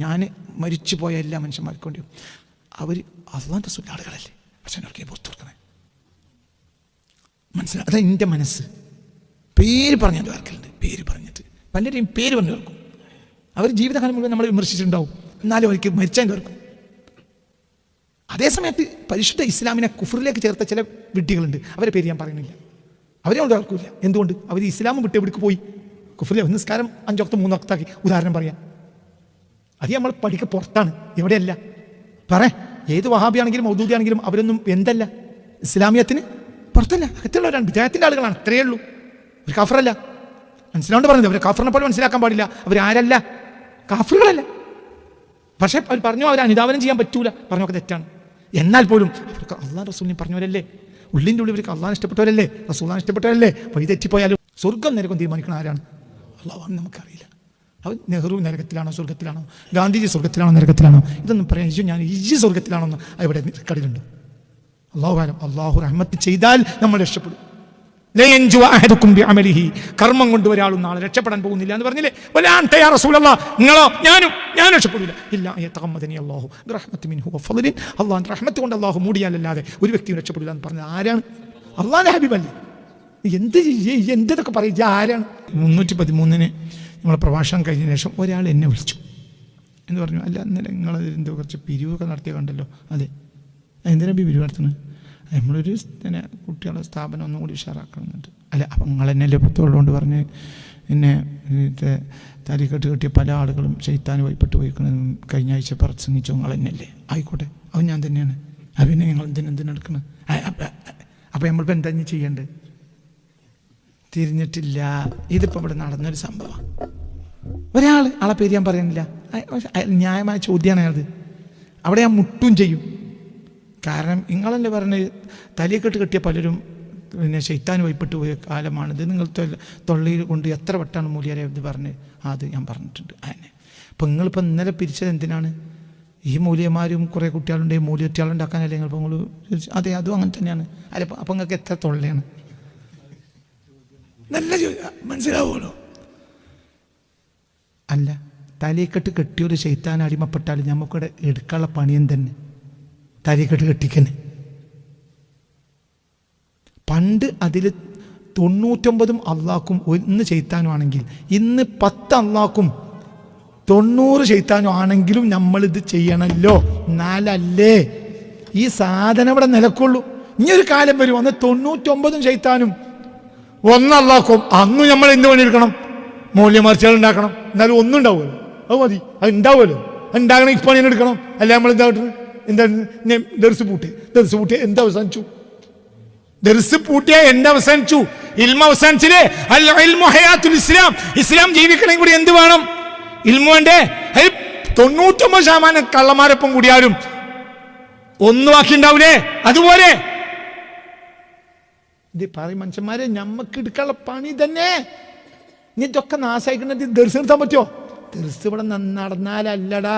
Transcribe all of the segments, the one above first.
ഞാൻ മരിച്ചു പോയ എല്ലാ മനുഷ്യന്മാർക്കും വേണ്ടിയും അവർ അള്ളാൻ്റെ റസൂലിൻ്റെ ആളുകളല്ലേ, പക്ഷെ അവർക്ക് പുറത്തു കൊടുക്കണേ. മനസ്സിലായി? അതാ എൻ്റെ മനസ്സ്. പേര് പറഞ്ഞാൽ ആർക്കുണ്ട്, പേര് പറഞ്ഞിട്ട് പലരെയും പേര് പറഞ്ഞു കേൾക്കും. അവർ ജീവിതകാലം മുഴുവൻ നമ്മൾ വിമർശിച്ചിട്ടുണ്ടാവും, എന്നാലും അവർക്ക് മരിച്ചാൽ കേൾക്കും. അതേ സമയത്ത് പരിശുദ്ധ ഇസ്ലാമിനെ കുഫറിലേക്ക് ചേർത്ത ചില വിഡ്ഢികളുണ്ട്, അവരെ പേര് ഞാൻ പറയുന്നില്ല. അവരെ കൊണ്ട് കേൾക്കില്ല. എന്തുകൊണ്ട്? അവർ ഇസ്ലാം വിട്ട് എവിടേക്ക് പോയി? കുഫറിലെ നിസ്കാരം 5 വക്ത് 3 വക്താക്കി. ഉദാഹരണം പറയാം, അത് നമ്മൾ പഠിക്ക പുറത്താണ്, എവിടെയല്ല. ഏത് വഹാബിയാണെങ്കിലും മൗദൂദിയാണെങ്കിലും അവരൊന്നും എന്തല്ല, ഇസ്ലാമിയത്തിന് പുറത്തല്ല, അകത്തുള്ളവരാണ്, വിദേഹത്തിൻ്റെ ആളുകളാണ്. അത്രയേ ഉള്ളൂ. അവർ കാഫറല്ല. മനസ്സിലാണ്ട് പറഞ്ഞത്, അവർ കാഫറിനെ പോലെ മനസ്സിലാക്കാൻ പാടില്ല. അവരാരല്ല? കാഫറുകളല്ല. പക്ഷേ അവർ പറഞ്ഞു അവർ അനുധാവനം ചെയ്യാൻ പറ്റൂല, പറഞ്ഞൊക്കെ തെറ്റാണ്. എന്നാൽ പോലും അവർക്ക് അള്ളാഹ് റസൂലിനെ പറഞ്ഞവരല്ലേ, ഉള്ളിൻ്റെ ഉള്ളിൽ അവർക്ക് അള്ളാഹ് ഇഷ്ടപ്പെട്ടവരല്ലേ, റസൂലിനെ ഇഷ്ടപ്പെട്ടവരല്ലേ. വഴി തെറ്റിപ്പോയാലും സ്വർഗം നരകം തീരുമാനിക്കണം ആരാണ്? അള്ളാഹ്. നമുക്കറിയില്ല അവൻ നെഹ്റു നരകത്തിലാണോ സ്വർഗത്തിലാണോ, ഗാന്ധിജി സ്വർഗത്തിലാണോ നരകത്തിലാണോ, ഇതൊന്നും പറയാൻ ഞാൻ ഈ സ്വർഗത്തിലാണോ എന്ന് ഇവിടെ കടലുണ്ട്. അള്ളാഹു റഹ്മത്ത് ചെയ്താൽ നമ്മൾ രക്ഷപ്പെടും. കർമ്മം കൊണ്ട് ഒരാളും നാളെ രക്ഷപ്പെടാൻ പോകുന്നില്ല എന്ന് പറഞ്ഞില്ലേ? നിങ്ങളോ ഞാനും രക്ഷപ്പെടില്ല. അള്ളാഹുവിന്റെ റഹ്മത്ത് കൊണ്ട് അള്ളാഹു മൂടിയാലല്ലാതെ ഒരു വ്യക്തിയും രക്ഷപ്പെടില്ല എന്ന് പറഞ്ഞത് ആരാണ്? അള്ളാഹുവിന്റെ ഹബീബല്ലേ. എന്തൊക്കെ പറയുക, ആരാണ്? 313 നമ്മളെ പ്രഭാഷണം കഴിഞ്ഞ ശേഷം ഒരാൾ എന്നെ വിളിച്ചു എന്ന് പറഞ്ഞു, അല്ല ഇന്നലെ നിങ്ങളെന്തോ കുറച്ച് പിരിവൊക്കെ നടത്തിയ കണ്ടല്ലോ. അതെ, എന്തിനാ പിരിവ് നടത്തുന്നത്? നമ്മളൊരു കുട്ടികളെ സ്ഥാപനം ഒന്നും കൂടി ഉഷാറാക്കണമെന്നുണ്ട്. അല്ല, അപ്പം നിങ്ങൾ എന്നല്ലേ പുത്തുള്ളതുകൊണ്ട് പറഞ്ഞ് എന്നെ തലിക്കെട്ട് കെട്ടിയ പല ആളുകളും ശൈത്താൻ വൈപ്പെട്ട് പോയിക്കണമെന്നും കഴിഞ്ഞ ആഴ്ച പ്രസംഗിച്ചോ, നിങ്ങൾ എന്നല്ലേ? ആയിക്കോട്ടെ, അത് ഞാൻ തന്നെയാണ്. അത് പിന്നെ നിങ്ങൾ എന്തിനെടുക്കണം? അപ്പം നമ്മളിപ്പോൾ എന്താ ചെയ്യേണ്ടത്? തിരിഞ്ഞിട്ടില്ല. ഇതിപ്പോൾ ഇവിടെ നടന്നൊരു സംഭവം. ആളെ പേര് ഞാൻ പറയുന്നില്ല, ന്യായമായ ചോദ്യമാണ് അയാളത്. അവിടെ ഞാൻ മുട്ടും ചെയ്യും. കാരണം നിങ്ങളല്ലേ പറഞ്ഞ് തലിയെക്കെട്ട് കെട്ടിയ പലരും പിന്നെ ശൈത്താൻ വൈപ്പെട്ട് പോയ കാലമാണിത്. നിങ്ങൾ തൊള്ളിയിൽ കൊണ്ട് എത്ര വട്ടാണ് മൂല്യരെ ഇത് പറഞ്ഞ്? അത് ഞാൻ പറഞ്ഞിട്ടുണ്ട്. അതിനെ അപ്പം നിങ്ങളിപ്പോൾ ഇന്നലെ പിരിച്ചത് എന്തിനാണ്? ഈ മൂല്യന്മാരും കുറേ കുട്ടികളുണ്ട്, മൂല്യറ്റാളുണ്ടാക്കാനല്ലേ നിങ്ങളിപ്പോൾ നിങ്ങൾ? അതെ, അതും അങ്ങനെ തന്നെയാണ്. അല്ല, അപ്പം നിങ്ങൾക്ക് എത്ര തൊള്ളയാണ്? നല്ല മനസ്സിലാവുമല്ലോ. അല്ല, തലയെക്കെട്ട് കെട്ടിയൊരു ശൈത്താൻ അടിമപ്പെട്ടാൽ നമുക്കിവിടെ എടുക്കാനുള്ള പണിയും തന്നെ തലയെക്കെട്ട് കെട്ടിക്കന്നെ. പണ്ട് അതിൽ 99 അള്ളാഹ്ക്കും 1 ശൈത്താനുമാണെങ്കിൽ ഇന്ന് 10 അള്ളാഹ്ക്കും 90 ശൈത്താനും ആണെങ്കിലും നമ്മളിത് ചെയ്യണമല്ലോ. എന്നാലല്ലേ ഈ സാധനം ഇവിടെ നിലക്കുള്ളൂ. ഇനിയൊരു കാലം വരും അന്ന് 99 ശൈത്താനും 1 അള്ളാഹ്ക്കും. അന്ന് നമ്മൾ എന്ത് പണിയെടുക്കണം? മൂല്യമർച്ചകൾ ഉണ്ടാക്കണം. എന്നാലും ഒന്നും ഉണ്ടാവുമല്ലോ. അത് മതി, അത് ഉണ്ടാവുമല്ലോ. ഉണ്ടാകണം, ഈ പണി എടുക്കണം. അല്ല നമ്മൾ എന്താ ദർസ് പൂട്ടിയ എന്താ അവസാനിച്ചു? ദർസ് പൂട്ടിയ എന്താ അവസാനിച്ചു? ഇൽമ അവസാനിച്ചില്ലേ? അൽ ഇൽമു ഹയാത്തുൽ ഇസ്ലാം. ഇസ്ലാം ജീവിക്കണമെങ്കിൽ കൂടി എന്ത് വേണം? ഇൽമു വേണ്ടേ? 99% കള്ളന്മാരൊപ്പം കൂടിയാലും ഒന്നും ബാക്കി ഉണ്ടാവൂലേ? അതുപോലെ ഇത് പറയും മനുഷ്യന്മാരെ, ഞമ്മക്ക് എടുക്കാനുള്ള പണി തന്നെ. ഇനി ഇതൊക്കെ നാശായിക്കുന്നത് ദർസ് നിർത്താൻ പറ്റുമോ? ദർസ് ഇവിടെ നടന്നാലല്ലടാ.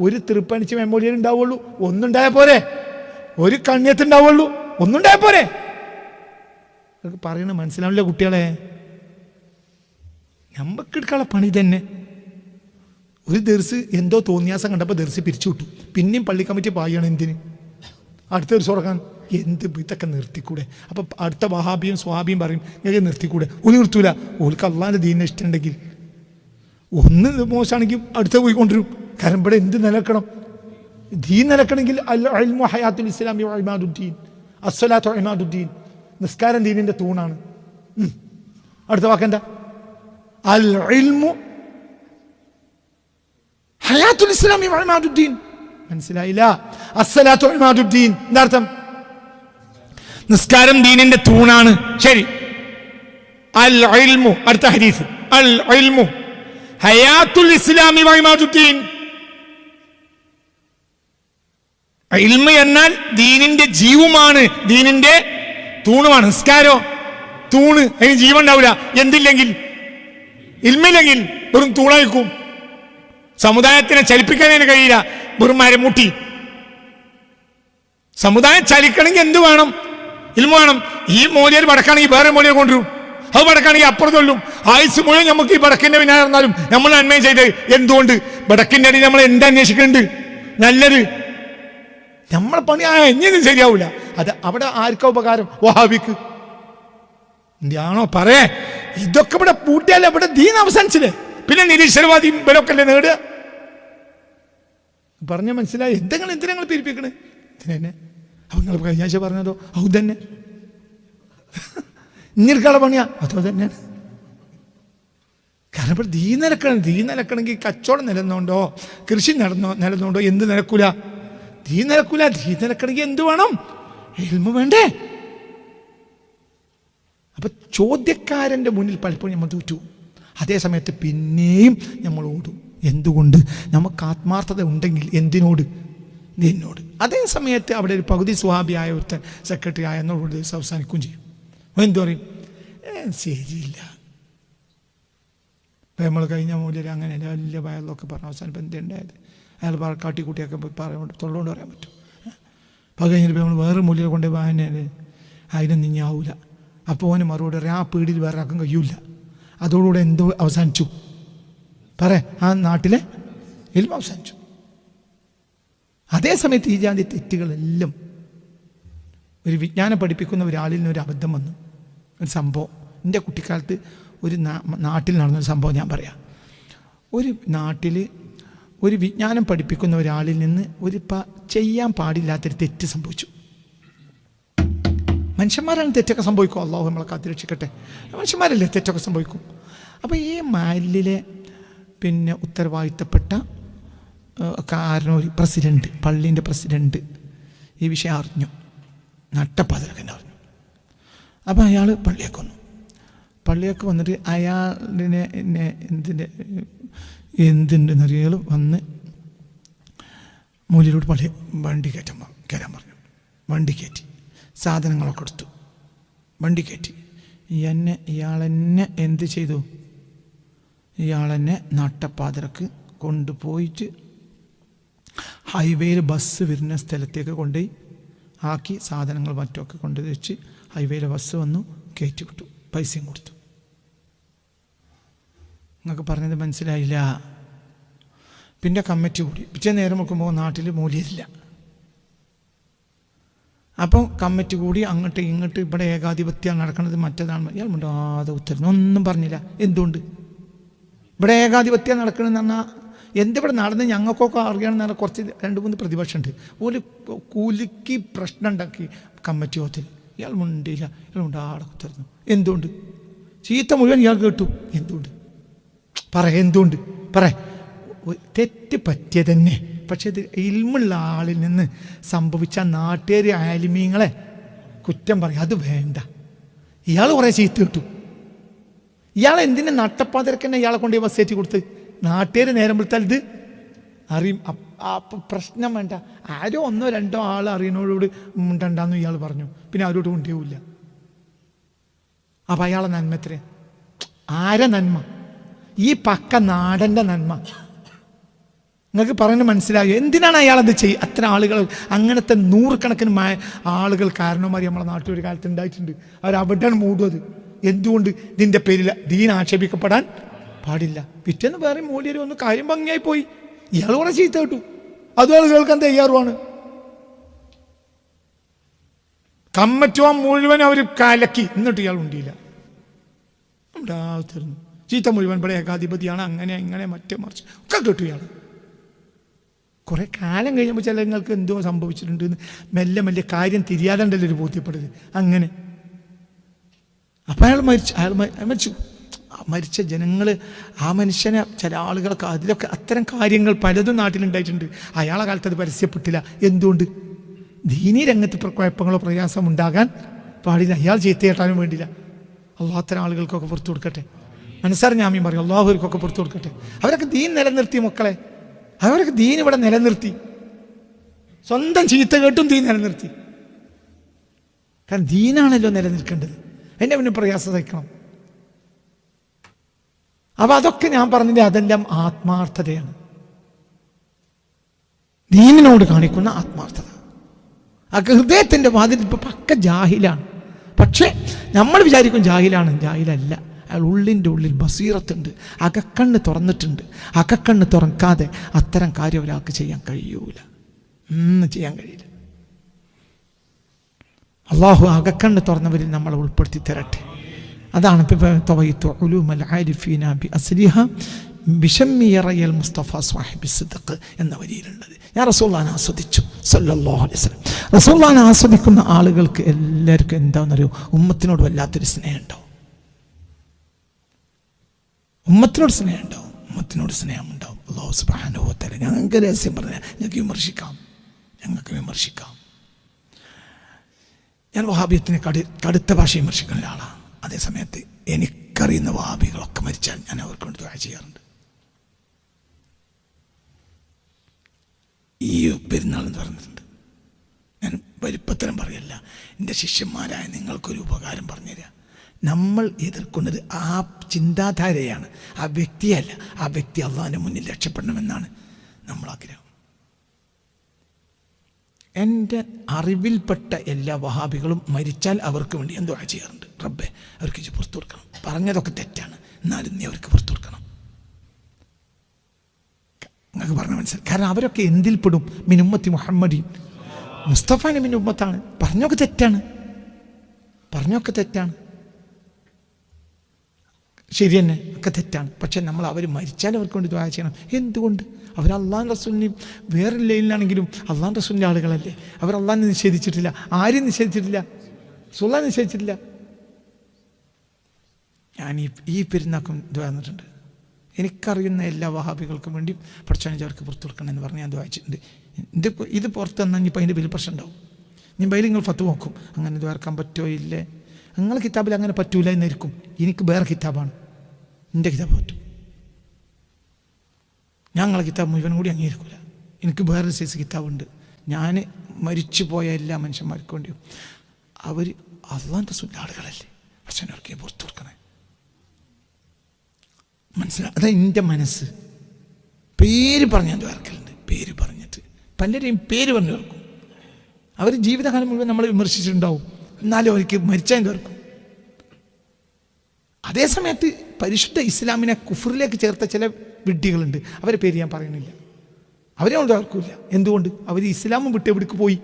ഒരു തൃപ്പണിച്ച് മെമ്മോറിയൽ ഉണ്ടാവുള്ളൂ, ഒന്നുണ്ടായാൽ പോരെ. ഒരു കണ്ണിയത്തുണ്ടാവുള്ളൂ, ഒന്നുണ്ടായാൽ പോരെ. അതൊക്കെ പറയണ മനസ്സിലാവില്ല കുട്ടികളെ. ഞമ്മക്ക് എടുക്കാനുള്ള പണി തന്നെ. ഒരു ദർസ് എന്തോ തോന്നിയാസം കണ്ടപ്പോൾ ദർസ് പിരിച്ചു വിട്ടു. പിന്നെയും പള്ളി കമ്മിറ്റി പായാണ്. എന്തിന്? അടുത്ത ദർസ് തുടങ്ങാൻ. എന്ത് ഇതൊക്കെ നിർത്തിക്കൂടെ? അപ്പം അടുത്ത വഹാബിയും സ്വാബിയും പറയും ഇതൊക്കെ നിർത്തിക്കൂടെ? ഒരു നിർത്തൂല. ഓൾക്ക് അള്ളാഹിൻ്റെ ദീനിനെ ഇഷ്ടമുണ്ടെങ്കിൽ. ഒന്ന് മോശമാണെങ്കിൽ അടുത്ത പോയി കൊണ്ടുവരും. കാരണം ഇവിടെ എന്ത് നിലക്കണം? ദീൻ നിലക്കണമെങ്കിൽ അൽ ഇൽമു ഹയാത്തുൽ ഇസ്ലാമി വ ഇമാദുദ്ദീൻ, അസ്സലാത്തു ഇമാദുദ്ദീൻ. നിസ്കാരം ദീനിൻ്റെ തൂണാണ്. അടുത്ത വാക്കെന്താ? അൽ ഇൽമു ഹയാത്തുൽ ഇസ്ലാമി വ ഇമാദുദ്ദീൻ. മനസ്സിലായില്ല? അസ്സലാത്തു ഇമാദുദ്ദീൻ എന്താ അർത്ഥം? നിസ്കാരം ദീനിന്റെ തൂണാണ്. ശരി. അൽ ഇൽമു, അടുത്ത ഹദീസ്, അൽ ഇൽമു ഹയാത്തുൽ ഇസ്ലാമി വ ഇമാദുദ്ദീൻ. ഇൽമു എന്നാൽ ദീനിന്റെ ജീവമാണ്, ദീനിന്റെ തൂണുമാണ്. നിസ്കാരോ തൂണ്, അതിന് ജീവൻ ഉണ്ടാവില്ല. എന്തില്ലെങ്കിൽ? ഇൽമില്ലെങ്കിൽ വെറും തൂണായിരിക്കും. സമുദായത്തിനെ ചലിപ്പിക്കാൻ കഴിയില്ല, വെറും മരമുട്ടി. സമുദായം ചലിക്കണമെങ്കിൽ എന്ത് വേണം? ഇൽമു വേണം. ഈ മൂല്യർ വടക്കാണെങ്കിൽ വേറെ മൂല്യർ കൊണ്ടുവരും. അത് വടക്കാണെങ്കിൽ അപ്പുറത്തുള്ളും. ആയുസ് മുഴുവൻ നമുക്ക് ഈ വടക്കിന്റെ പിന്നാലെ നടന്നാലും നമ്മൾ നന്മയും ചെയ്ത് എന്തുകൊണ്ട്? വടക്കിൻ്റെ അടി നമ്മൾ എന്താ അന്വേഷിക്കുന്നുണ്ട്? നല്ലത്. നമ്മളെ പണി എങ്ങനെയും ശരിയാവൂല. അത് അവിടെ ആർക്കാ ഉപകാരം? വഹാബിക്ക്. എന്താണോ പറയേ? ഇതൊക്കെ ഇവിടെ പൂട്ടിയാലേ ഇവിടെ ദീൻ അവസാനിച്ചില്ലേ? പിന്നെ നിരീശ്വരവാദി ഇവരൊക്കെ അല്ലേ നേടുക? പറഞ്ഞ മനസ്സിലായി? എന്തിനാ പിരിപ്പിക്കണേ? ഇതിനെ അവ നിങ്ങൾ കഴിഞ്ഞ ആഴ്ച പറഞ്ഞതോ ഔ തന്നെ ഇഞ്ഞിരിക്കാളെ പണിയാ അതോ തന്നെയാണ്. കാരണം ഇപ്പോൾ ദീൻ നിലക്കണമെങ്കിൽ കച്ചവടം നിലന്നുകൊണ്ടോ കൃഷി നിലന്നുകൊണ്ടോ എന്ത് നിലക്കൂല? ദീൻ നിലക്കണമെങ്കിൽ എന്ത് വേണം? ഇൽമു വേണ്ടേ? അപ്പൊ ചോദ്യക്കാരൻ്റെ മുന്നിൽ പലപ്പോഴും നമ്മൾ തോറ്റു. അതേ സമയത്ത് പിന്നെയും നമ്മൾ ഓടും. എന്തുകൊണ്ട്? നമുക്ക് ആത്മാർത്ഥത ഉണ്ടെങ്കിൽ എന്തിനോട്? ദീനിനോട്. അതേ സമയത്ത് അവിടെ ഒരു പകുതി സ്വഹാബിയായ ഒരുത്തൻ സെക്രട്ടറി ആയെന്നോട് ദിവസം അവസാനിക്കുകയും ചെയ്യും. എന്തു പറയും? ശരിയില്ല. അപ്പം നമ്മൾ കഴിഞ്ഞ മൂല്യം അങ്ങനെ വലിയ വയലൊക്കെ പറഞ്ഞ അവസാനം ഇപ്പം എന്തുണ്ടായത്? അയാൾ കാട്ടിക്കൂട്ടിയൊക്കെ തൊള്ളുകൊണ്ട് പറയാൻ പറ്റും. അപ്പം അത് കഴിഞ്ഞിട്ട് നമ്മൾ വേറെ മൂല്യം കൊണ്ട് വായന അതിനൊന്നും ഞാവൂല. അപ്പോൾ ഓന് മറുപടി പറയാം, ആ പീടിയിൽ വേറെ ആക്കാൻ കഴിയൂല. അതോടുകൂടെ എന്തോ അവസാനിച്ചു. ആ നാട്ടിലെ ഇൽമ അവസാനിച്ചു. അതേസമയത്ത് ഈ ജാതി തെറ്റുകളെല്ലാം ഒരു വിജ്ഞാനം പഠിപ്പിക്കുന്ന ഒരാളിൽ നിന്ന് ഒരു അബദ്ധം വന്നു. ഒരു സംഭവം എൻ്റെ കുട്ടിക്കാലത്ത് ഒരു നാട്ടിൽ നടന്നൊരു സംഭവം ഞാൻ പറയാം. ഒരു നാട്ടിൽ ഒരു വിജ്ഞാനം പഠിപ്പിക്കുന്ന ഒരാളിൽ നിന്ന് ചെയ്യാൻ പാടില്ലാത്തൊരു തെറ്റ് സംഭവിച്ചു. മനുഷ്യന്മാരാണ് തെറ്റൊക്കെ സംഭവിക്കും. അള്ളാഹു നമ്മളെ കാത്തിരക്ഷിക്കട്ടെ. മനുഷ്യന്മാരല്ലേ തെറ്റൊക്കെ സംഭവിക്കും. അപ്പോൾ ഈ മഹല്ലിലെ ഉത്തരവാദിത്തപ്പെട്ട കാരണം ഒരു പ്രസിഡൻറ്റ്, പള്ളീൻ്റെ പ്രസിഡൻറ്റ് ഈ വിഷയം അറിഞ്ഞു. നട്ടപ്പാതിരൊക്കെ അറിഞ്ഞു. അപ്പോൾ അയാൾ പള്ളിയൊക്കെ വന്നിട്ട് അയാളിനെ എന്തുണ്ടെന്നറിയാൽ വന്ന് മൂലയിലോട്ട് വണ്ടി കയറാൻ പറഞ്ഞു. വണ്ടി കയറ്റി സാധനങ്ങളൊക്കെ എടുത്തു. വണ്ടി കയറ്റി ഇയാളെന്നെ എന്ത് ചെയ്തു? ഇയാളെന്നെ നട്ടപ്പാതിരക്ക് കൊണ്ടുപോയിട്ട് ഹൈവേയിൽ ബസ് വരുന്ന സ്ഥലത്തേക്ക് കൊണ്ടുപോയി ആക്കി സാധനങ്ങൾ മറ്റൊക്കെ കൊണ്ട് വെച്ച് ഹൈവേയിലെ ബസ് വന്നു, കയറ്റി വിട്ടു, പൈസയും കൊടുത്തു. നിങ്ങൾക്ക് പറഞ്ഞത് മനസ്സിലായില്ല? പിന്നെ കമ്മിറ്റി കൂടി. പിറ്റേ നേരം നോക്കുമ്പോൾ നാട്ടിൽ മൂല്യമില്ല. അപ്പം കമ്മിറ്റി കൂടി അങ്ങോട്ട് ഇങ്ങോട്ട് ഇവിടെ ഏകാധിപത്യം നടക്കുന്നത് മറ്റേതാണ്. ഇയാൾ മിണ്ടാതെ ഉത്തരം ഒന്നും പറഞ്ഞില്ല. എന്തുകൊണ്ട്? ഇവിടെ ഏകാധിപത്യം നടക്കണമെന്ന് പറഞ്ഞാൽ എന്തിവിടെ നടന്ന് ഞങ്ങൾക്കൊക്കെ അറിയണമെന്ന് പറഞ്ഞാൽ കുറച്ച് 2-3 പ്രതിപക്ഷമുണ്ട്. ഒരു കുലുക്കി പ്രശ്നം ഉണ്ടാക്കി കമ്മിറ്റി യോഗത്തിൽ. ഇയാൾ മിണ്ടിയില്ല. ഇയാൾ മിണ്ടാടെ കുത്തരുന്നു. എന്തുകൊണ്ട്? ചീത്ത മുഴുവൻ ഇയാൾ കേട്ടു. എന്തുകൊണ്ട്? എന്തുകൊണ്ട്? തെറ്റ് പറ്റിയ തന്നെ. പക്ഷെ ഇത് ഇൽമുള്ള ആളിൽ നിന്ന് സംഭവിച്ച നാട്ടുകാർ ആലിമീങ്ങളെ കുറ്റം പറയും. അത് വേണ്ട. ഇയാൾ കുറേ ചീത്ത കിട്ടു. ഇയാൾ എന്തിനെ നട്ടപ്പാതിരക്കന്നെ ഇയാളെ കൊണ്ട് ബസ് കയറ്റി കൊടുത്ത്? നാട്ടുകാർ നേരം വിളിച്ചാൽ ഇത് അറിയും. അപ്പം പ്രശ്നം വേണ്ട. ആരോ 1-2 ആൾ അറിയണോട് മിണ്ടണ്ടെന്ന് ഇയാൾ പറഞ്ഞു. പിന്നെ അവരോട് മിണ്ടിയില്ല. അപ്പം അയാളെ നന്മ എത്ര? ആരെ നന്മ? ഈ പക്ക നാടൻ്റെ നന്മ. നിങ്ങൾക്ക് പറഞ്ഞ് മനസ്സിലായോ? എന്തിനാണ് അയാളത് ചെയ്യുക? അത്ര ആളുകൾ, അങ്ങനത്തെ 100 കണക്കിന് ആളുകൾ കാരണവന്മാർ നമ്മളെ നാട്ടിൽ ഒരു കാലത്ത് ഉണ്ടായിട്ടുണ്ട്. അവരവിടെയാണ് മൂടുന്നത്. എന്തുകൊണ്ട്? ഇതിൻ്റെ പേരിൽ ദീൻ ആക്ഷേപിക്കപ്പെടാൻ പാടില്ല. പിറ്റേന്ന് വേറെ മൂല്യം ഒന്ന് കാര്യം ഭംഗിയായി പോയി. ഇയാൾ കൂടെ ചീത്ത കിട്ടു. അതും ആൾ കേൾക്കാൻ തയ്യാറുമാണ്. കമ്മറ്റുവാൻ മുഴുവൻ അവർ കലക്കി. എന്നിട്ട് ഇയാൾ ഉണ്ടിയില്ല. തീർന്നു. ചീത്ത മുഴുവൻ ഇവിടെ ഏകാധിപതിയാണ്, അങ്ങനെ ഇങ്ങനെ മറ്റേ മറിച്ച് ഒക്കെ കേട്ടു ഇയാൾ. കുറേ കാലം കഴിയുമ്പോൾ ചിലങ്ങൾക്ക് എന്തോ സംഭവിച്ചിട്ടുണ്ട് എന്ന് മെല്ലെ കാര്യം തിരിയാതെ ഉണ്ടല്ലോ ഒരു ബോധ്യപ്പെടുന്നത്. അങ്ങനെ അപ്പം അയാൾ മരിച്ചു. മരിച്ച ജനങ്ങൾ ആ മനുഷ്യനെ, ചില ആളുകൾക്ക് അതിലൊക്കെ അത്തരം കാര്യങ്ങൾ പലതും നാട്ടിലുണ്ടായിട്ടുണ്ട്. അയാളെ കാലത്ത് അത് പരസ്യപ്പെട്ടില്ല. എന്തുകൊണ്ട്? ദീനീ രംഗത്ത് കുഴപ്പങ്ങളോ പ്രയാസം ഉണ്ടാകാൻ പാടില്ല. അയാൾ ചീത്ത കേട്ടാനും വേണ്ടില്ല. അള്ളാഹ് അത്തരം ആളുകൾക്കൊക്കെ പുറത്തു കൊടുക്കട്ടെ. മനസ്സറിഞ്ഞ ആമീൻ പറയും. അള്ളാഹുവർക്കൊക്കെ പുറത്തു കൊടുക്കട്ടെ. അവരൊക്കെ ദീൻ നിലനിർത്തി മക്കളെ. അവരൊക്കെ ദീൻ ഇവിടെ നിലനിർത്തി. സ്വന്തം ചീത്ത കേട്ടും ദീൻ നിലനിർത്തി. കാരണം ദീനാണല്ലോ നിലനിൽക്കേണ്ടത്. എന്നെ പിന്നെ പ്രയാസം സഹിക്കണം. അപ്പം അതൊക്കെ ഞാൻ പറഞ്ഞില്ല, അതെല്ലാം ആത്മാർത്ഥതയാണ്. ദീനിനോട് കാണിക്കുന്ന ആത്മാർത്ഥത. ആ ഹൃദയത്തിൻ്റെ വാതിൽ ഇപ്പം പക്ക ജാഹിലാണ്. പക്ഷേ നമ്മൾ വിചാരിക്കും ജാഹിലാണ്. ജാഹിലല്ല. അയാൾ ഉള്ളിൻ്റെ ഉള്ളിൽ ബസീറത്തുണ്ട്, അകക്കണ്ണ് തുറന്നിട്ടുണ്ട്. അകക്കണ്ണ് തുറക്കാതെ അത്തരം കാര്യം ഒരാൾക്ക് ചെയ്യാൻ കഴിയൂല, ചെയ്യാൻ കഴിയില്ല. അള്ളാഹു അകക്കണ്ണ് തുറന്നവരിൽ നമ്മളെ ഉൾപ്പെടുത്തി തരട്ടെ. അതാണ് മുസ്തഫ സ്വാഹിബി സിദ്ദഖ് എന്ന വരിയിലുള്ളത്. ഞാൻ റസൂലുള്ളാഹിനെ ആസ്വദിച്ചു സല്ലല്ലാഹു അലൈഹി വസല്ലം. റസൂലുള്ളാഹിനെ ആസ്വദിക്കുന്ന ആളുകൾക്ക് എല്ലാവർക്കും എന്താണെന്നറിയോ, ഉമ്മത്തിനോട് വല്ലാത്തൊരു സ്നേഹം ഉണ്ടാവും. ഉമ്മത്തിനോട് സ്നേഹം ഉണ്ടാവും, ഉമ്മത്തിനോട് സ്നേഹം ഉണ്ടാവും. അല്ലാഹു സുബ്ഹാനഹു വ തആല ഞങ്ങൾക്ക് രഹസ്യം പറഞ്ഞാൽ ഞങ്ങൾക്ക് വിമർശിക്കാം. ഞാൻ വഹാബിയത്തിനെ കടുത്ത ഭാഷ വിമർശിക്കുന്ന ഒരാളാണ്. അതേസമയത്ത് എനിക്കറിയുന്ന വഹാബികളൊക്കെ മരിച്ചാൽ ഞാൻ അവർക്ക് വേണ്ടി ദുആ ചെയ്യാറുണ്ട്. ഈ പെരുന്നാളെന്ന് പറഞ്ഞിട്ടുണ്ട്. ഞാൻ വലിപ്പത്തരം പറയല്ല, എൻ്റെ ശിഷ്യന്മാരായ നിങ്ങൾക്കൊരു ഉപകാരം പറഞ്ഞുതരാം. നമ്മൾ എതിർക്കുന്നത് ആ ചിന്താധാരയാണ്, ആ വ്യക്തിയല്ല. ആ വ്യക്തി അള്ളാഹിൻ്റെ മുന്നിൽ രക്ഷപ്പെടണമെന്നാണ് നമ്മൾ ആഗ്രഹം. എൻ്റെ അറിവിൽപ്പെട്ട എല്ലാ വഹാബികളും മരിച്ചാൽ അവർക്ക് വേണ്ടി ഞാൻ ദുആ ചെയ്യാറുണ്ട്. റബ്ബേ അവർക്ക് ഇത് പുറത്തു കൊടുക്കണം, പറഞ്ഞതൊക്കെ തെറ്റാണ്, എന്നാലും നീ അവർക്ക് പുറത്തു കൊടുക്കണം. നിങ്ങൾക്ക് പറഞ്ഞാൽ മനസ്സിലായി. കാരണം അവരൊക്കെ എന്തിൽപ്പെടും? മിനുമ്മത്തി മുഹമ്മദീൻ, മുസ്തഫ നബിൻ്റെ ഉമ്മത്താണ്. പറഞ്ഞൊക്കെ തെറ്റാണ്, ശരി തന്നെ, ഒക്കെ തെറ്റാണ്. പക്ഷെ നമ്മൾ അവർ മരിച്ചാൽ അവർക്ക് വേണ്ടി ദുആ ചെയ്യണം. എന്തുകൊണ്ട്? അവർ അള്ളാഹുവിൻ്റെ റസൂലിനെയും വേറെ ലൈനിലാണെങ്കിലും അള്ളാഹുവിൻ്റെ റസൂലിൻ്റെ ആളുകളല്ലേ. അവർ അള്ളാഹിനെ നിഷേധിച്ചിട്ടില്ല, ആരും നിഷേധിച്ചിട്ടില്ല, റസൂലുള്ളാഹിനെ നിഷേധിച്ചിട്ടില്ല. ഞാൻ ഈ പെരുന്നാക്കും ദുആ തന്നിട്ടുണ്ട്. എനിക്കറിയുന്ന എല്ലാ വഹാബികൾക്കും വേണ്ടി പഠിച്ചാൽ അവർക്ക് പുറത്തു കൊടുക്കണം എന്ന് പറഞ്ഞ് ഞാൻ ദുആ ചെയ്തിട്ടുണ്ട്. ഇത് പുറത്ത് തന്നാൽ ഇനിയിപ്പോൾ അതിൻ്റെ വലിയ പ്രശ്നം ഉണ്ടാവും. ഇനി ബൈൽ നിങ്ങൾ ഫത്വ നോക്കും, അങ്ങനെ ദ്വാരക്കാൻ പറ്റുമോ ഇല്ലേ. നിങ്ങളെ കിതാബിൽ അങ്ങനെ പറ്റൂല എന്നായിരിക്കും. എനിക്ക് വേറെ കിതാബാണ്, എൻ്റെ കിതാബ് പറ്റും. ഞങ്ങളെ കിതാബ് മുഴുവൻ കൂടി അംഗീകരിക്കില്ല. എനിക്ക് വേറൊരു സൈസ് കിതാബുണ്ട്. ഞാൻ മരിച്ചു പോയ എല്ലാ മനുഷ്യന്മാർക്ക് വേണ്ടിയും അവർ അള്ളാഹിൻ്റെ റസൂലിൻ്റെ ആളുകളല്ലേ, പക്ഷേ അവർക്ക് പുറത്തു കൊടുക്കണേ. മനസ്സിലാവും? അതാ എൻ്റെ മനസ്സ്. പേര് പറഞ്ഞ് ഞാൻ ദ്വാരക്കലുണ്ട്, പേര് പറഞ്ഞിട്ട് പലരെയും പേര് പറഞ്ഞു തീർക്കും. അവർ ജീവിതകാലം മുഴുവൻ നമ്മളെ വിമർശിച്ചിട്ടുണ്ടാവും, എന്നാലും അവർക്ക് മരിച്ചാൽ തീർക്കും. അതേസമയത്ത് പരിശുദ്ധ ഇസ്ലാമിനെ കുഫറിലേക്ക് ചേർത്ത ചില വിഡ്ഢികളുണ്ട്, അവരെ പേര് ഞാൻ പറയുന്നില്ല. അവരെ കൊണ്ട് ഓർക്കില്ല. എന്തുകൊണ്ട്? അവർ ഇസ്ലാമും വിട്ട് എവിടേക്ക് പോയി?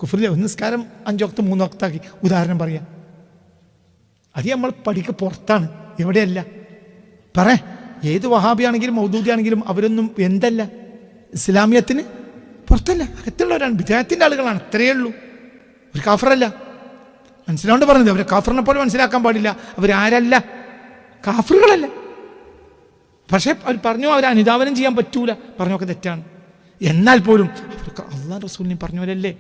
കുഫറിലെ നിസ്കാരം 5 വക്ത് 3 വക്താക്കി. ഉദാഹരണം പറയാം, അത് നമ്മൾ പഠിക്ക പുറത്താണ്, എവിടെയല്ല. ഏത് വഹാബിയാണെങ്കിലും മൗദൂദിയാണെങ്കിലും അവരൊന്നും എന്തല്ല, ഇസ്ലാമിയത്തിന് പുറത്തല്ല, അകത്തുള്ളവരാണ്, വിദേഹത്തിൻ്റെ ആളുകളാണ്. അത്രയേ ഉള്ളൂ. ഒരു കാഫറല്ല. മനസ്സിലാണ്ട് പറഞ്ഞത്, അവരെ കാഫറിനെ പോലെ മനസ്സിലാക്കാൻ പാടില്ല. അവരാരല്ല, കാഫറുകളല്ല. പക്ഷേ അവർ പറഞ്ഞു, അവരെ അനുധാവനം ചെയ്യാൻ പറ്റൂല, പറഞ്ഞൊക്കെ തെറ്റാണ്. എന്നാൽ പോലും അവർക്ക് അള്ളാഹ് റസൂലിനെ പറഞ്ഞവരല്ലേ,